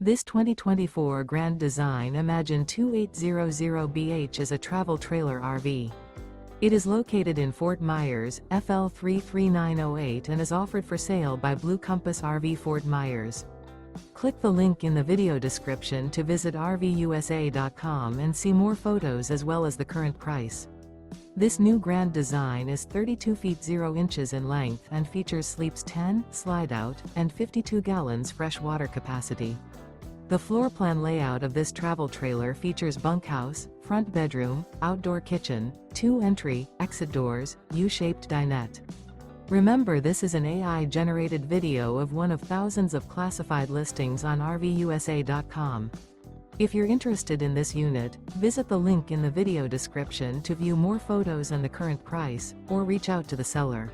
This 2024 Grand Design Imagine 2800BH is a travel trailer RV. It is located in Fort Myers, FL 33908 and is offered for sale by Blue Compass RV Fort Myers. Click the link in the video description to visit RVUSA.com and see more photos as well as the current price. This new Grand Design is 32 feet 0 inches in length and features sleeps 10, slide-out, and 52 gallons fresh water capacity. The floor plan layout of this travel trailer features bunkhouse, front bedroom, outdoor kitchen, 2 entry, exit doors, U-shaped dinette. Remember, this is an AI-generated video of one of thousands of classified listings on RVUSA.com. If you're interested in this unit, visit the link in the video description to view more photos and the current price, or reach out to the seller.